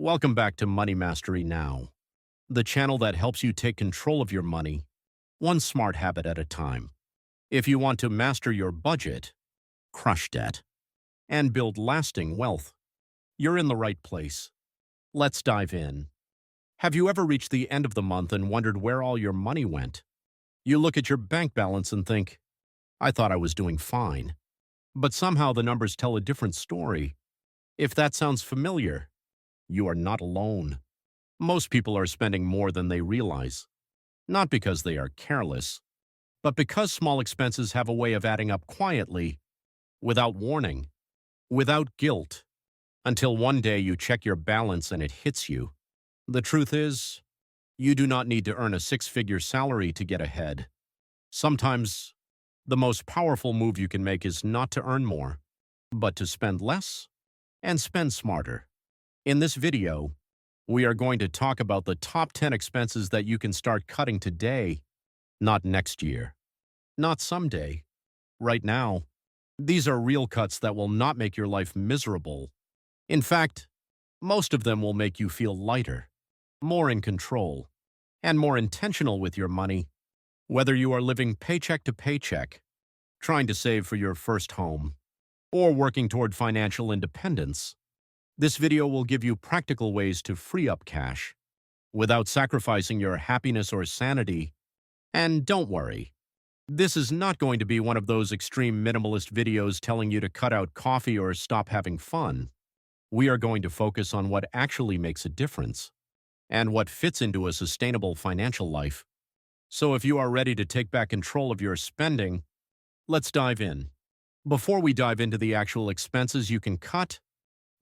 Welcome back to Money Mastery Now, the channel that helps you take control of your money, one smart habit at a time. If you want to master your budget, crush debt, and build lasting wealth, you're in the right place. Let's dive in. Have you ever reached the end of the month and wondered where all your money went? You look at your bank balance and think, I thought I was doing fine. But somehow the numbers tell a different story. If that sounds familiar, you are not alone. Most people are spending more than they realize, not because they are careless, but because small expenses have a way of adding up quietly, without warning, without guilt, until one day you check your balance and it hits you. The truth is, you do not need to earn a six-figure salary to get ahead. Sometimes, the most powerful move you can make is not to earn more, but to spend less and spend smarter. In this video, we are going to talk about the top 10 expenses that you can start cutting today, not next year, not someday, right now. These are real cuts that will not make your life miserable. In fact, most of them will make you feel lighter, more in control, and more intentional with your money. Whether you are living paycheck to paycheck, trying to save for your first home, or working toward financial independence, this video will give you practical ways to free up cash without sacrificing your happiness or sanity. And don't worry, this is not going to be one of those extreme minimalist videos telling you to cut out coffee or stop having fun. We are going to focus on what actually makes a difference and what fits into a sustainable financial life. So if you are ready to take back control of your spending, let's dive in. Before we dive into the actual expenses you can cut,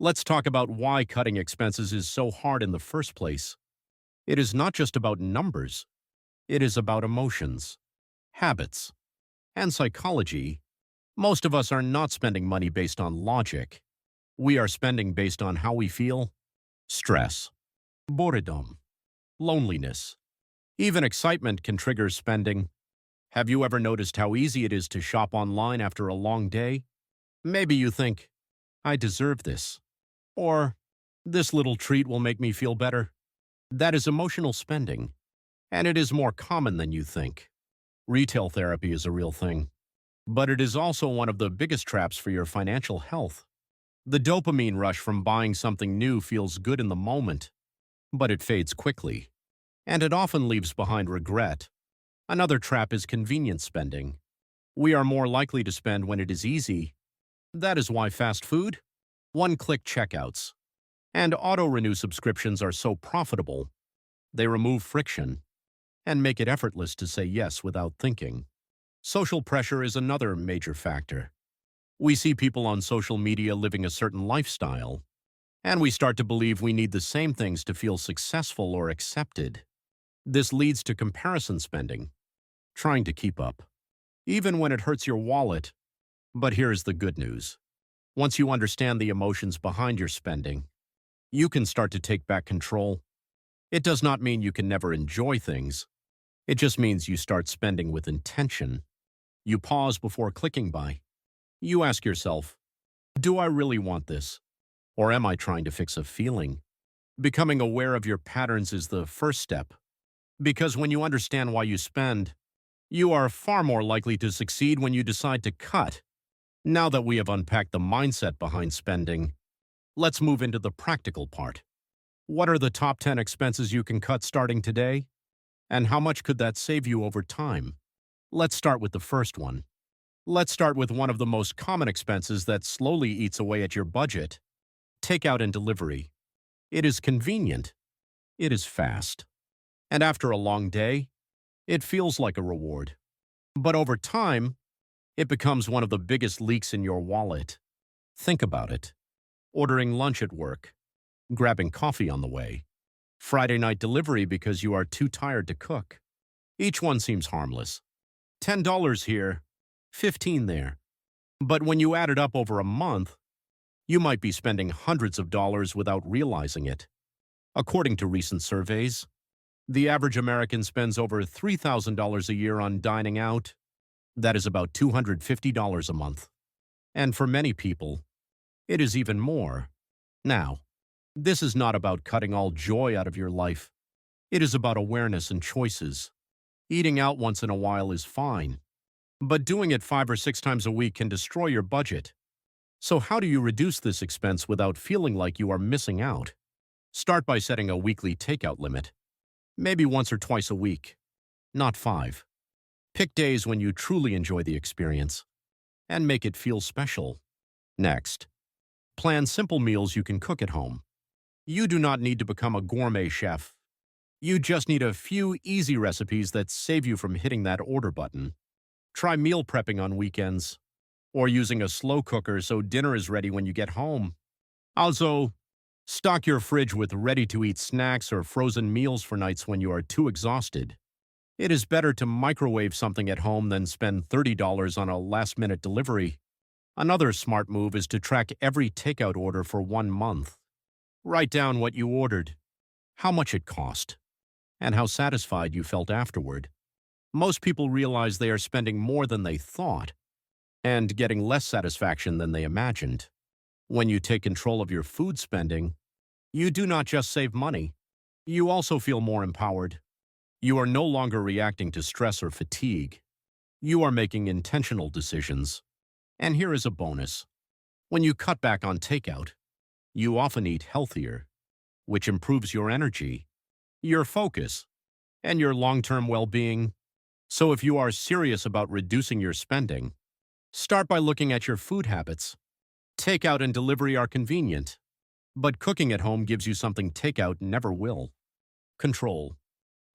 let's talk about why cutting expenses is so hard in the first place. It is not just about numbers. It is about emotions, habits, and psychology. Most of us are not spending money based on logic. We are spending based on how we feel: stress, boredom, loneliness. Even excitement can trigger spending. Have you ever noticed how easy it is to shop online after a long day? Maybe you think, I deserve this, or this little treat will make me feel better. That is emotional spending, and it is more common than you think. Retail therapy is a real thing, but it is also one of the biggest traps for your financial health. The dopamine rush from buying something new feels good in the moment, but it fades quickly, and it often leaves behind regret. Another trap is convenience spending. We are more likely to spend when it is easy. That is why fast food, one-click checkouts, and auto-renew subscriptions are so profitable. They remove friction and make it effortless to say yes without thinking. Social pressure is another major factor. We see people on social media living a certain lifestyle, and we start to believe we need the same things to feel successful or accepted. This leads to comparison spending, trying to keep up, even when it hurts your wallet. But here is the good news. Once you understand the emotions behind your spending, you can start to take back control. It does not mean you can never enjoy things. It just means you start spending with intention. You pause before clicking buy. You ask yourself, do I really want this? Or am I trying to fix a feeling? Becoming aware of your patterns is the first step. Because when you understand why you spend, you are far more likely to succeed when you decide to cut. Now that we have unpacked the mindset behind spending, let's move into the practical part. What are the top 10 expenses you can cut starting today? And how much could that save you over time? Let's start with the first one. Let's start with one of the most common expenses that slowly eats away at your budget: takeout and delivery. It is convenient. It is fast. And after a long day, it feels like a reward. But over time, it becomes one of the biggest leaks in your wallet. Think about it. Ordering lunch at work, grabbing coffee on the way, Friday night delivery because you are too tired to cook. Each one seems harmless. $10 here, $15 there. But when you add it up over a month, you might be spending hundreds of dollars without realizing it. According to recent surveys, the average American spends over $3,000 a year on dining out. That is about $250 a month. And for many people, it is even more. Now, This is not about cutting all joy out of your life. It is about awareness and choices. Eating out once in a while is fine, but doing it 5 or 6 times a week can destroy your budget. So how do you reduce this expense without feeling like you are missing out? Start by setting a weekly takeout limit. Maybe once or twice a week, not 5. Pick days when you truly enjoy the experience and make it feel special. Next, plan simple meals you can cook at home. You do not need to become a gourmet chef. You just need a few easy recipes that save you from hitting that order button. Try meal prepping on weekends, or using a slow cooker so dinner is ready when you get home. Also, stock your fridge with ready-to-eat snacks or frozen meals for nights when you are too exhausted. It is better to microwave something at home than spend $30 on a last-minute delivery. Another smart move is to track every takeout order for 1 month. Write down what you ordered, how much it cost, and how satisfied you felt afterward. Most people realize they are spending more than they thought and getting less satisfaction than they imagined. When you take control of your food spending, you do not just save money, you also feel more empowered. You are no longer reacting to stress or fatigue. You are making intentional decisions. And here is a bonus. When you cut back on takeout, you often eat healthier, which improves your energy, your focus, and your long-term well-being. So if you are serious about reducing your spending, start by looking at your food habits. Takeout and delivery are convenient, but cooking at home gives you something takeout never will: control.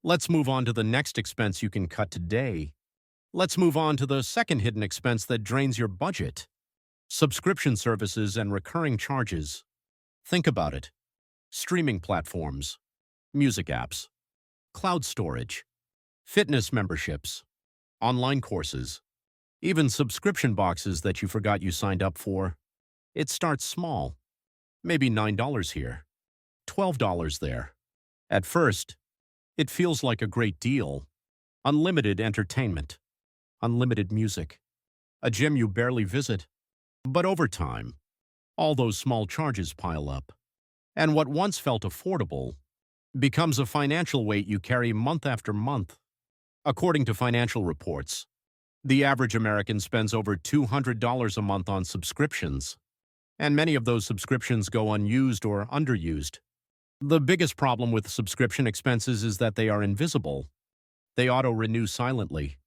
Let's move on to the next expense you can cut today. Let's move on to the second hidden expense that drains your budget: subscription services and recurring charges. Think about it. Streaming platforms, music apps, cloud storage, fitness memberships, online courses, even subscription boxes that you forgot you signed up for. It starts small. Maybe $9 here, $12 there. At first, it feels like a great deal. Unlimited entertainment, unlimited music, a gym you barely visit. But over time, all those small charges pile up, and what once felt affordable becomes a financial weight you carry month after month. According to financial reports, the average American spends over $200 a month on subscriptions, and many of those subscriptions go unused or underused. The biggest problem with subscription expenses is that they are invisible. They auto-renew silently.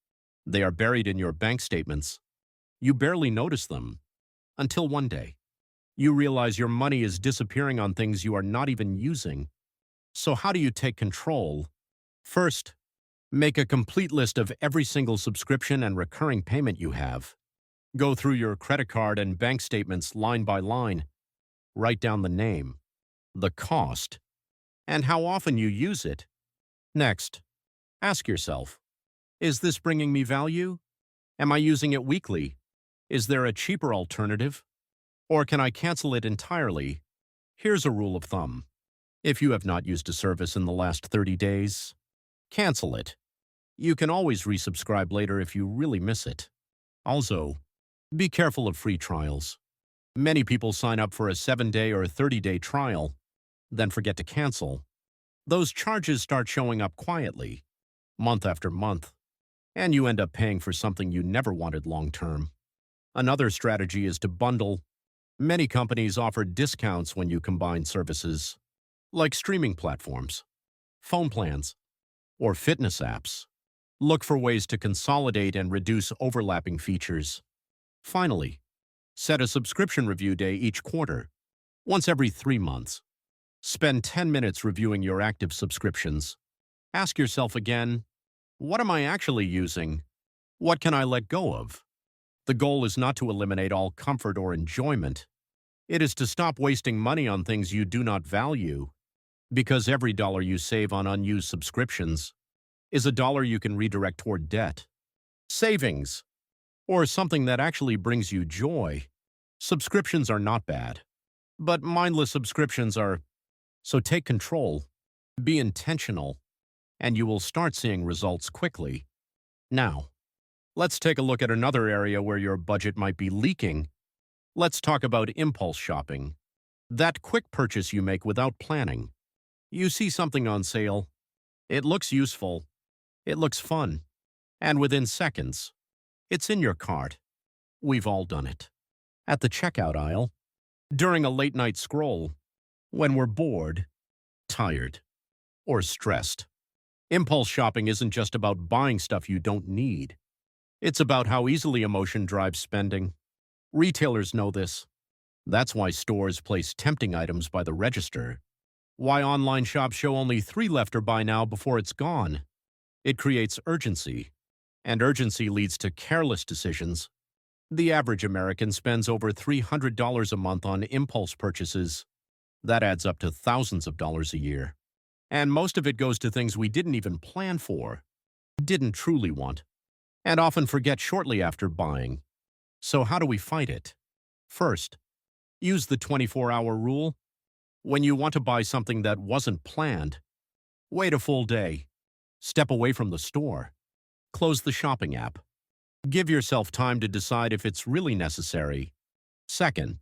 They are buried in your bank statements. You barely notice them until one day you realize your money is disappearing on things you are not even using. So how do you take control? First, make a complete list of every single subscription and recurring payment you have. Go through your credit card and bank statements line by line. Write down the name, the cost, and how often you use it. Next, ask yourself, is this bringing me value? Am I using it weekly? Is there a cheaper alternative? Or can I cancel it entirely? Here's a rule of thumb. If you have not used a service in the last 30 days, cancel it. You can always resubscribe later if you really miss it. Also, be careful of free trials. Many people sign up for a 7-day or 30-day trial, then forget to cancel. Those charges start showing up quietly, month after month, and you end up paying for something you never wanted long-term. Another strategy is to bundle. Many companies offer discounts when you combine services, like streaming platforms, phone plans, or fitness apps. Look for ways to consolidate and reduce overlapping features. Finally, set a subscription review day each quarter, once every 3 months. Spend 10 minutes reviewing your active subscriptions. Ask yourself again, what am I actually using? What can I let go of? The goal is not to eliminate all comfort or enjoyment. It is to stop wasting money on things you do not value, because every dollar you save on unused subscriptions is a dollar you can redirect toward debt, savings, or something that actually brings you joy. Subscriptions are not bad, but mindless subscriptions are. So take control, be intentional, and you will start seeing results quickly. Now, let's take a look at another area where your budget might be leaking. Let's talk about impulse shopping. That quick purchase you make without planning. You see something on sale. It looks useful. It looks fun. And within seconds, it's in your cart. We've all done it. At the checkout aisle, during a late night scroll, when we're bored, tired, or stressed. Impulse shopping isn't just about buying stuff you don't need. It's about how easily emotion drives spending. Retailers know this. That's why stores place tempting items by the register. Why online shops show only 3 left or buy now before it's gone. It creates urgency, and urgency leads to careless decisions. The average American spends over $300 a month on impulse purchases. That adds up to thousands of dollars a year. And most of it goes to things we didn't even plan for, didn't truly want, and often forget shortly after buying. So how do we fight it? First, use the 24-hour rule. When you want to buy something that wasn't planned, wait a full day. Step away from the store. Close the shopping app. Give yourself time to decide if it's really necessary. Second,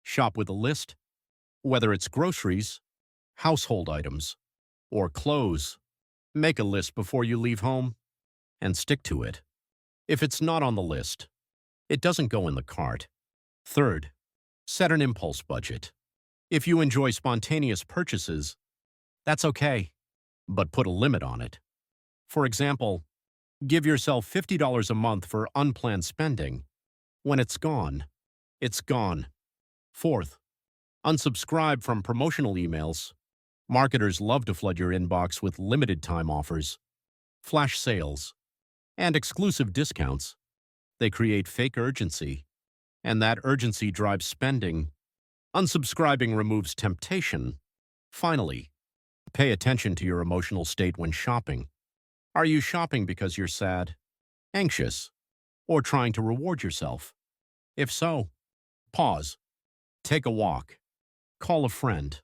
shop with a list. Whether it's groceries, household items, or clothes, make a list before you leave home and stick to it. If it's not on the list, it doesn't go in the cart. Third, set an impulse budget. If you enjoy spontaneous purchases, that's okay, but put a limit on it. For example, give yourself $50 a month for unplanned spending. When it's gone, it's gone. Fourth, unsubscribe from promotional emails. Marketers love to flood your inbox with limited-time offers, flash sales, and exclusive discounts. They create fake urgency, and that urgency drives spending. Unsubscribing removes temptation. Finally, pay attention to your emotional state when shopping. Are you shopping because you're sad, anxious, or trying to reward yourself? If so, pause, take a walk, call a friend,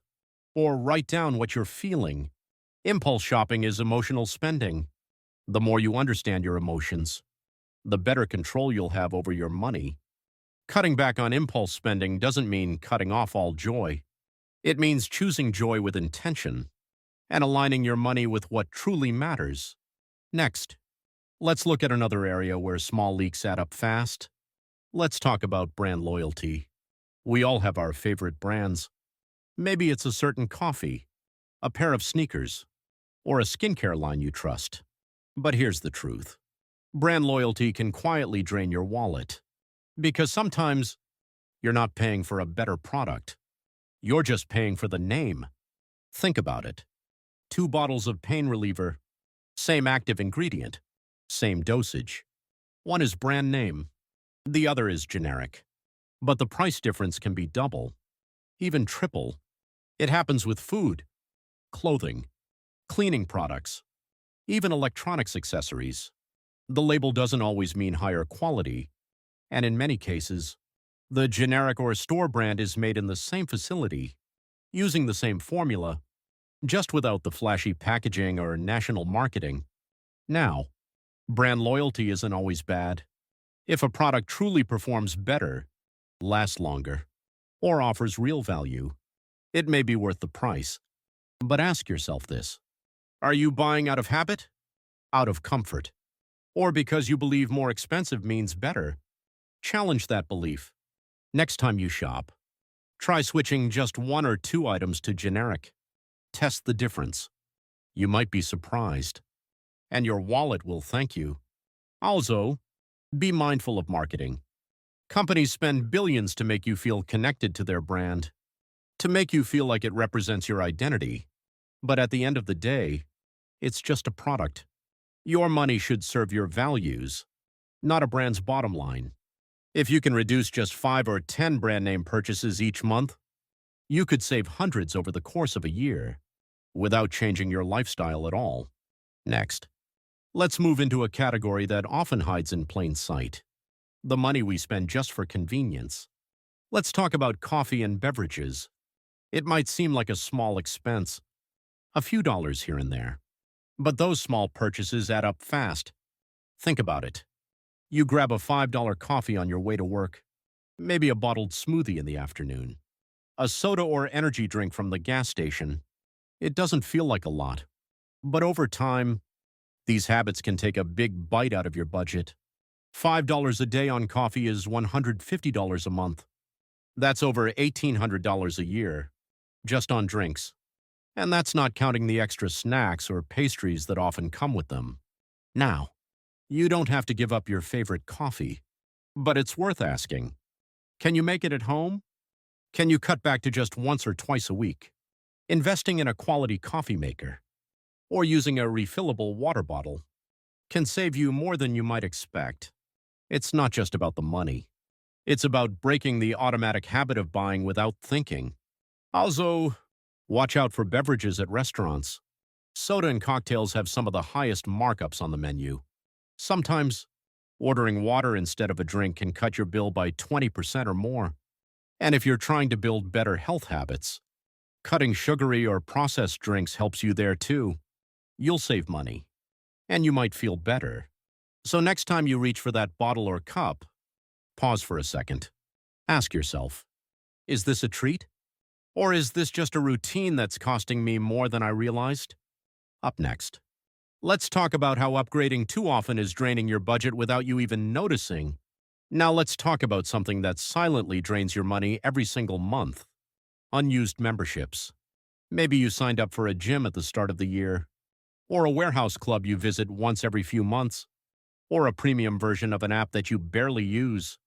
or write down what you're feeling. Impulse shopping is emotional spending. The more you understand your emotions, the better control you'll have over your money. Cutting back on impulse spending doesn't mean cutting off all joy. It means choosing joy with intention and aligning your money with what truly matters. Next, let's look at another area where small leaks add up fast. Let's talk about brand loyalty. We all have our favorite brands. Maybe it's a certain coffee, a pair of sneakers, or a skincare line you trust. But here's the truth. Brand loyalty can quietly drain your wallet. Because sometimes you're not paying for a better product. You're just paying for the name. Think about it. 2 bottles of pain reliever, same active ingredient, same dosage. One is brand name, the other is generic. But the price difference can be double, even triple. It happens with food, clothing, cleaning products, even electronics accessories. The label doesn't always mean higher quality, and in many cases, the generic or store brand is made in the same facility, using the same formula, just without the flashy packaging or national marketing. Now, brand loyalty isn't always bad. If a product truly performs better, lasts longer, or offers real value, it may be worth the price. But ask yourself this. Are you buying out of habit? Out of comfort? Or because you believe more expensive means better? Challenge that belief. Next time you shop, try switching just 1 or 2 items to generic. Test the difference. You might be surprised, and your wallet will thank you. Also, be mindful of marketing. Companies spend billions to make you feel connected to their brand, to make you feel like it represents your identity. But at the end of the day, it's just a product. Your money should serve your values, not a brand's bottom line. If you can reduce just 5 or 10 brand name purchases each month, you could save hundreds over the course of a year without changing your lifestyle at all. Next, let's move into a category that often hides in plain sight: the money we spend just for convenience. Let's talk about coffee and beverages. It might seem like a small expense, a few dollars here and there, but those small purchases add up fast. Think about it. You grab a $5 coffee on your way to work, maybe a bottled smoothie in the afternoon, A soda or energy drink from the gas station, it doesn't feel like a lot. But over time, these habits can take a big bite out of your budget. $5 a day on coffee is $150 a month. That's over $1,800 a year, just on drinks. And that's not counting the extra snacks or pastries that often come with them. Now, you don't have to give up your favorite coffee, but it's worth asking. Can you make it at home? Can you cut back to just once or twice a week? Investing in a quality coffee maker or using a refillable water bottle can save you more than you might expect. It's not just about the money. It's about breaking the automatic habit of buying without thinking. Also, watch out for beverages at restaurants. Soda and cocktails have some of the highest markups on the menu. Sometimes, ordering water instead of a drink can cut your bill by 20% or more. And if you're trying to build better health habits, cutting sugary or processed drinks helps you there too. You'll save money, and you might feel better. So next time you reach for that bottle or cup, pause for a second. Ask yourself, is this a treat? Or is this just a routine that's costing me more than I realized? Up next, let's talk about how upgrading too often is draining your budget without you even noticing. Now let's talk about something that silently drains your money every single month. Unused memberships. Maybe you signed up for a gym at the start of the year, or a warehouse club you visit once every few months, or a premium version of an app that you barely use.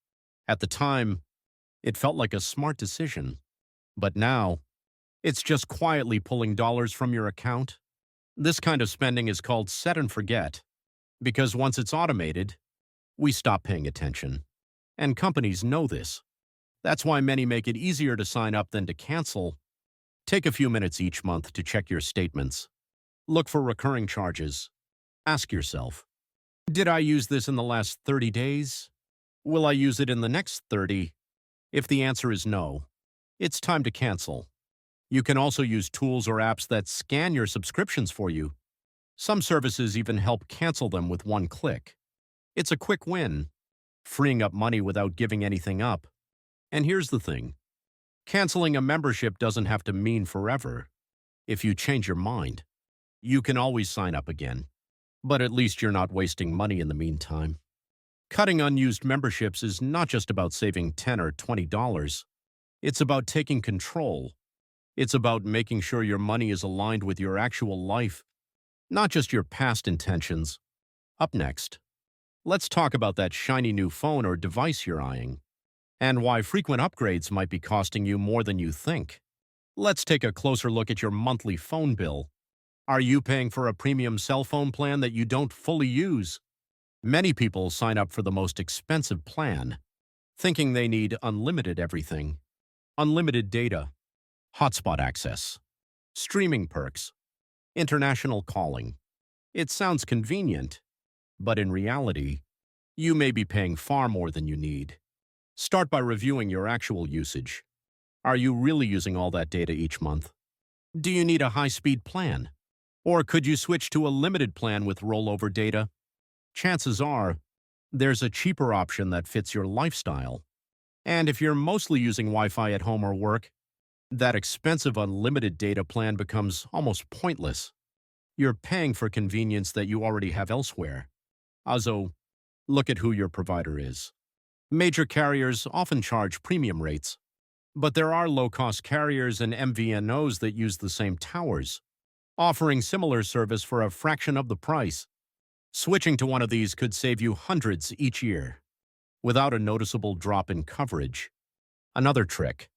At the time, it felt like a smart decision. But now, it's just quietly pulling dollars from your account. This kind of spending is called set and forget, because once it's automated, we stop paying attention. And companies know this. That's why many make it easier to sign up than to cancel. Take a few minutes each month to check your statements. Look for recurring charges. Ask yourself, did I use this in the last 30 days? Will I use it in the next 30? If the answer is no, it's time to cancel. You can also use tools or apps that scan your subscriptions for you. Some services even help cancel them with one click. It's a quick win, freeing up money without giving anything up. And here's the thing. Canceling a membership doesn't have to mean forever. If you change your mind, you can always sign up again. But at least you're not wasting money in the meantime. Cutting unused memberships is not just about saving $10 or $20. It's about taking control. It's about making sure your money is aligned with your actual life, not just your past intentions. Up next, let's talk about that shiny new phone or device you're eyeing, and why frequent upgrades might be costing you more than you think. Let's take a closer look at your monthly phone bill. Are you paying for a premium cell phone plan that you don't fully use? Many people sign up for the most expensive plan, thinking they need unlimited everything. Unlimited data, hotspot access, streaming perks, international calling. It sounds convenient, but in reality, you may be paying far more than you need. Start by reviewing your actual usage. Are you really using all that data each month? Do you need a high-speed plan? Or could you switch to a limited plan with rollover data? Chances are, there's a cheaper option that fits your lifestyle. And if you're mostly using Wi-Fi at home or work, that expensive unlimited data plan becomes almost pointless. You're paying for convenience that you already have elsewhere. Also, look at who your provider is. Major carriers often charge premium rates, but there are low-cost carriers and MVNOs that use the same towers, offering similar service for a fraction of the price. Switching to one of these could save you hundreds each year, without a noticeable drop in coverage. Another trick.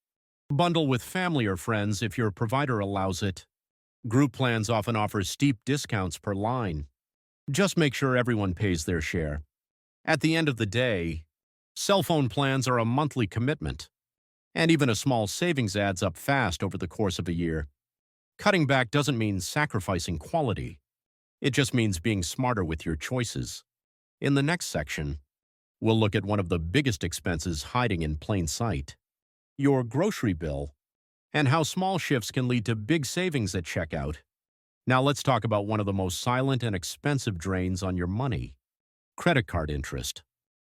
Bundle with family or friends if your provider allows it. Group plans often offer steep discounts per line. Just make sure everyone pays their share. At the end of the day, cell phone plans are a monthly commitment, and even a small savings adds up fast over the course of a year. Cutting back doesn't mean sacrificing quality. It just means being smarter with your choices. In the next section, we'll look at one of the biggest expenses hiding in plain sight, your grocery bill, and how small shifts can lead to big savings at checkout. Now let's talk about one of the most silent and expensive drains on your money, credit card interest.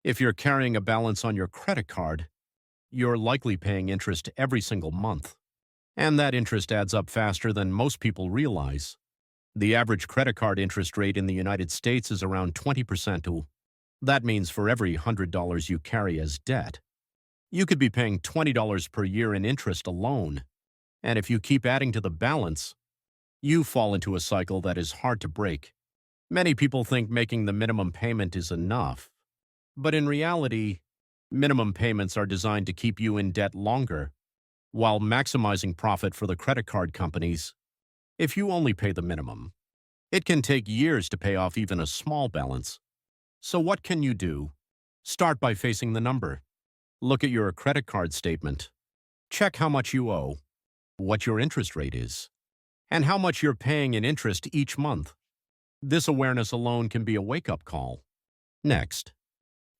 If you're carrying a balance on your credit card, you're likely paying interest every single month. And that interest adds up faster than most people realize. The average credit card interest rate in the United States is around 20%. That means for every $100 you carry as debt, you could be paying $20 per year in interest alone. And if you keep adding to the balance, you fall into a cycle that is hard to break. Many people think making the minimum payment is enough. But in reality, minimum payments are designed to keep you in debt longer, while maximizing profit for the credit card companies. If you only pay the minimum, it can take years to pay off even a small balance. So what can you do? Start by facing the number. Look at your credit card statement. Check how much you owe, what your interest rate is, and how much you're paying in interest each month. This awareness alone can be a wake-up call. Next,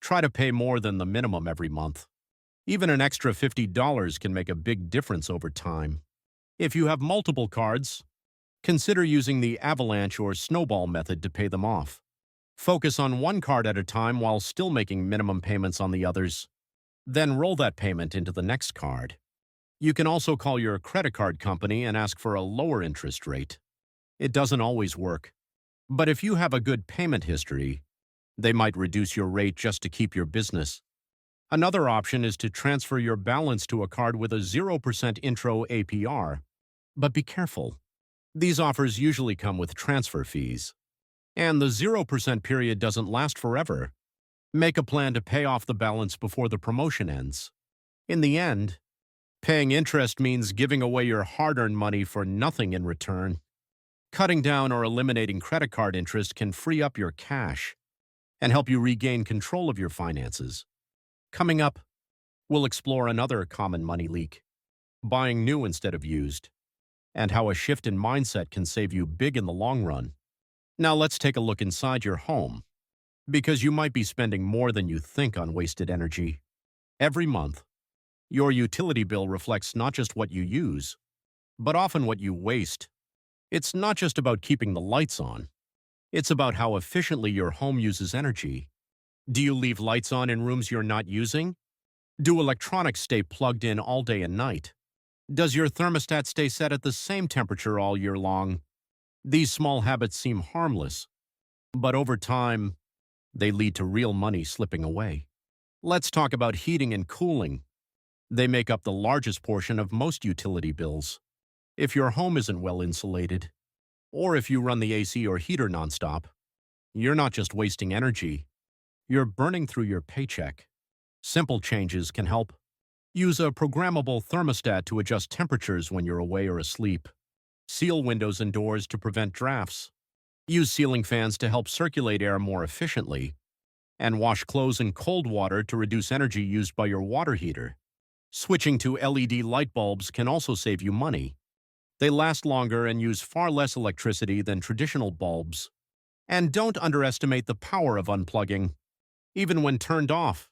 try to pay more than the minimum every month. Even an extra $50 can make a big difference over time. If you have multiple cards, consider using the avalanche or snowball method to pay them off. Focus on one card at a time while still making minimum payments on the others. Then roll that payment into the next card. You can also call your credit card company and ask for a lower interest rate. It doesn't always work. But if you have a good payment history, they might reduce your rate just to keep your business. Another option is to transfer your balance to a card with a 0% intro APR. But be careful. These offers usually come with transfer fees. And the 0% period doesn't last forever. Make a plan to pay off the balance before the promotion ends. In the end, paying interest means giving away your hard-earned money for nothing in return. Cutting down or eliminating credit card interest can free up your cash and help you regain control of your finances. Coming up, we'll explore another common money leak, buying new instead of used, and how a shift in mindset can save you big in the long run. Now let's take a look inside your home, because you might be spending more than you think on wasted energy. Every month, your utility bill reflects not just what you use, but often what you waste. It's not just about keeping the lights on. It's about how efficiently your home uses energy. Do you leave lights on in rooms you're not using? Do electronics stay plugged in all day and night? Does your thermostat stay set at the same temperature all year long? These small habits seem harmless, but over time, they lead to real money slipping away. Let's talk about heating and cooling. They make up the largest portion of most utility bills. If your home isn't well insulated, or if you run the AC or heater nonstop, you're not just wasting energy, you're burning through your paycheck. Simple changes can help. Use a programmable thermostat to adjust temperatures when you're away or asleep. Seal windows and doors to prevent drafts. Use ceiling fans to help circulate air more efficiently. And wash clothes in cold water to reduce energy used by your water heater. Switching to LED light bulbs can also save you money. They last longer and use far less electricity than traditional bulbs. And don't underestimate the power of unplugging. Even when turned off,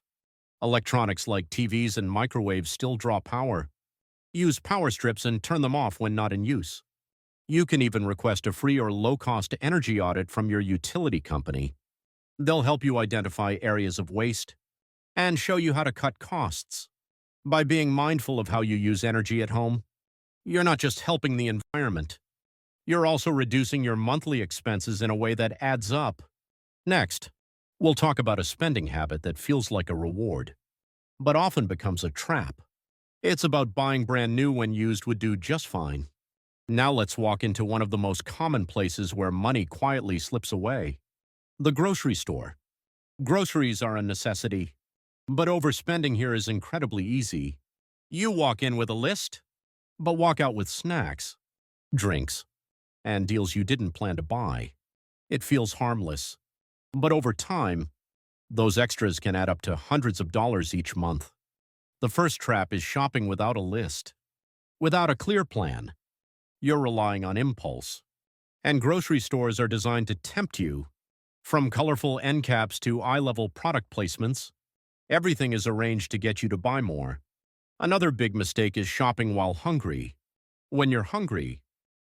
electronics like TVs and microwaves still draw power. Use power strips and turn them off when not in use. You can even request a free or low-cost energy audit from your utility company. They'll help you identify areas of waste and show you how to cut costs. By being mindful of how you use energy at home, you're not just helping the environment, you're also reducing your monthly expenses in a way that adds up. Next, we'll talk about a spending habit that feels like a reward, but often becomes a trap. It's about buying brand new when used would do just fine. Now let's walk into one of the most common places where money quietly slips away. The grocery store. Groceries are a necessity, but overspending here is incredibly easy. You walk in with a list, but walk out with snacks, drinks, and deals you didn't plan to buy. It feels harmless, but over time, those extras can add up to hundreds of dollars each month. The first trap is shopping without a list. Without a clear plan, you're relying on impulse. And grocery stores are designed to tempt you. From colorful end caps to eye-level product placements, everything is arranged to get you to buy more. Another big mistake is shopping while hungry. When you're hungry,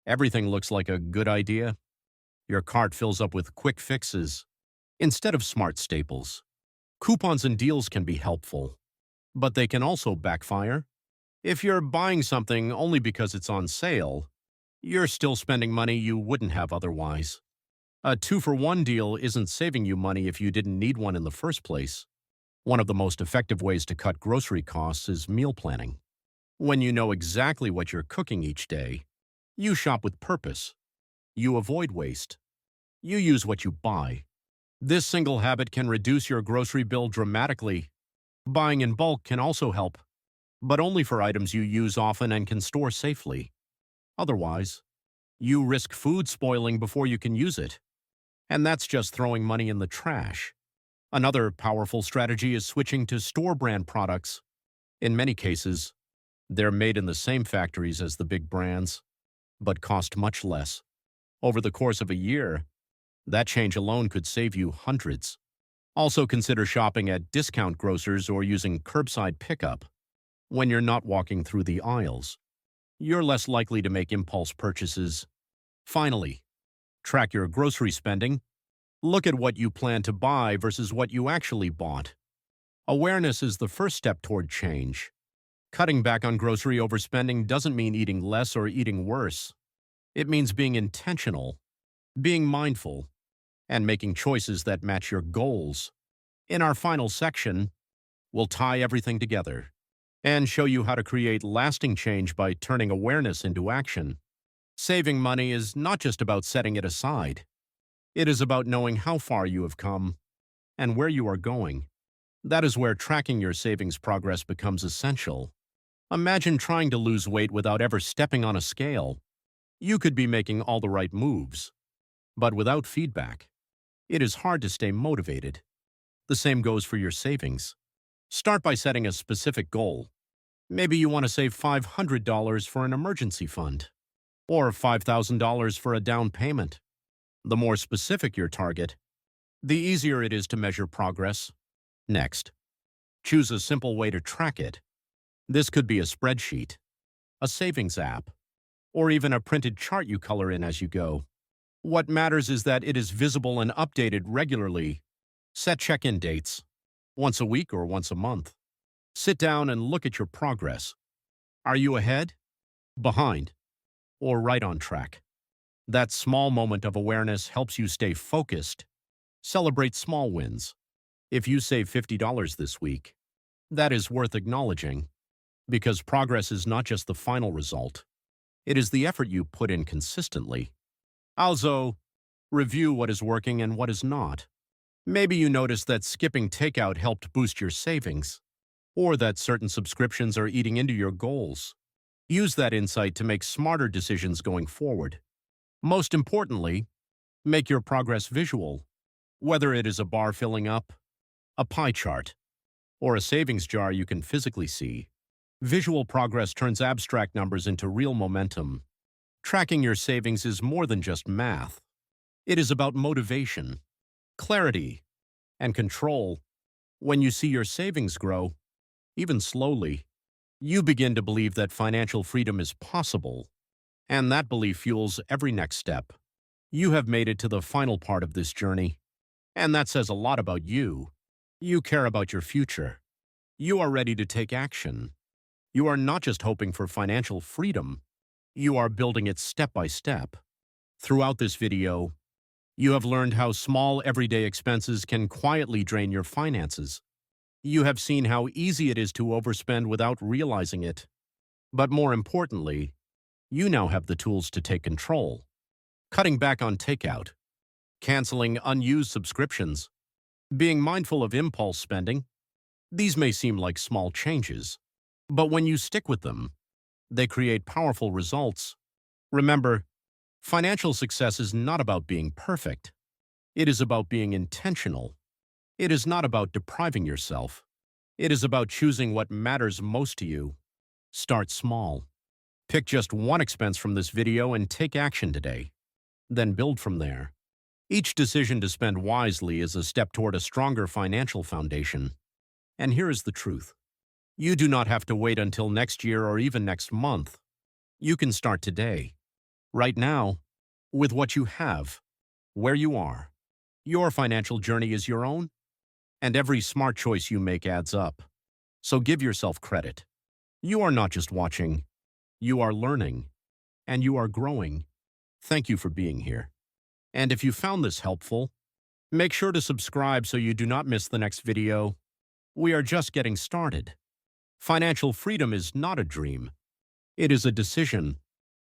everything looks like a good idea. Your cart fills up with quick fixes instead of smart staples. Coupons and deals can be helpful, but they can also backfire. If you're buying something only because it's on sale, you're still spending money you wouldn't have otherwise. A two-for-one deal isn't saving you money if you didn't need one in the first place. One of the most effective ways to cut grocery costs is meal planning. When you know exactly what you're cooking each day, you shop with purpose. You avoid waste. You use what you buy. This single habit can reduce your grocery bill dramatically. Buying in bulk can also help, but only for items you use often and can store safely. Otherwise, you risk food spoiling before you can use it. And that's just throwing money in the trash. Another powerful strategy is switching to store-brand products. In many cases, they're made in the same factories as the big brands, but cost much less. Over the course of a year, that change alone could save you hundreds. Also consider shopping at discount grocers or using curbside pickup. When you're not walking through the aisles, you're less likely to make impulse purchases. Finally, track your grocery spending. Look at what you plan to buy versus what you actually bought. Awareness is the first step toward change. Cutting back on grocery overspending doesn't mean eating less or eating worse. It means being intentional, being mindful, and making choices that match your goals. In our final section, we'll tie everything together and show you how to create lasting change by turning awareness into action. Saving money is not just about setting it aside. It is about knowing how far you have come and where you are going. That is where tracking your savings progress becomes essential. Imagine trying to lose weight without ever stepping on a scale. You could be making all the right moves, but without feedback, it is hard to stay motivated. The same goes for your savings. Start by setting a specific goal. Maybe you want to save $500 for an emergency fund, or $5,000 for a down payment. The more specific your target, the easier it is to measure progress. Next, choose a simple way to track it. This could be a spreadsheet, a savings app, or even a printed chart you color in as you go. What matters is that it is visible and updated regularly. Set check-in dates, once a week or once a month. Sit down and look at your progress. Are you ahead, behind, or right on track? That small moment of awareness helps you stay focused. Celebrate small wins. If you save $50 this week, that is worth acknowledging, because progress is not just the final result. It is the effort you put in consistently. Also, review what is working and what is not. Maybe you noticed that skipping takeout helped boost your savings, or that certain subscriptions are eating into your goals. Use that insight to make smarter decisions going forward. Most importantly, make your progress visual. Whether it is a bar filling up, a pie chart, or a savings jar you can physically see, visual progress turns abstract numbers into real momentum. Tracking your savings is more than just math. It is about motivation, clarity, and control. When you see your savings grow, even slowly, you begin to believe that financial freedom is possible, and that belief fuels every next step. You have made it to the final part of this journey, and that says a lot about you. You care about your future. You are ready to take action. You are not just hoping for financial freedom, you are building it step by step. Throughout this video, you have learned how small everyday expenses can quietly drain your finances. You have seen how easy it is to overspend without realizing it. But more importantly, you now have the tools to take control. Cutting back on takeout, canceling unused subscriptions, being mindful of impulse spending. These may seem like small changes, but when you stick with them, they create powerful results. Remember, financial success is not about being perfect. It is about being intentional. It is not about depriving yourself. It is about choosing what matters most to you. Start small. Pick just one expense from this video and take action today. Then build from there. Each decision to spend wisely is a step toward a stronger financial foundation. And here is the truth. You do not have to wait until next year or even next month. You can start today, right now, with what you have, where you are. Your financial journey is your own, and every smart choice you make adds up. So give yourself credit. You are not just watching, you are learning, and you are growing. Thank you for being here. And if you found this helpful, make sure to subscribe so you do not miss the next video. We are just getting started. Financial freedom is not a dream. It is a decision,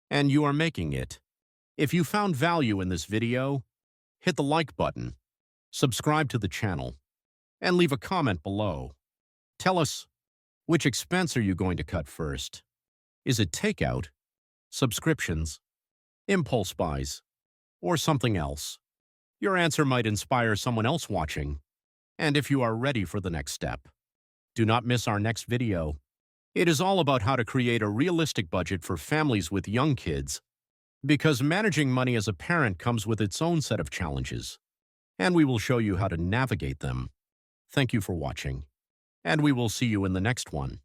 and you are making it. If you found value in this video, hit the like button, subscribe to the channel, and leave a comment below. Tell us, which expense are you going to cut first? Is it takeout, subscriptions, impulse buys, or something else? Your answer might inspire someone else watching. And if you are ready for the next step, do not miss our next video. It is all about how to create a realistic budget for families with young kids, because managing money as a parent comes with its own set of challenges, and we will show you how to navigate them. Thank you for watching, and we will see you in the next one.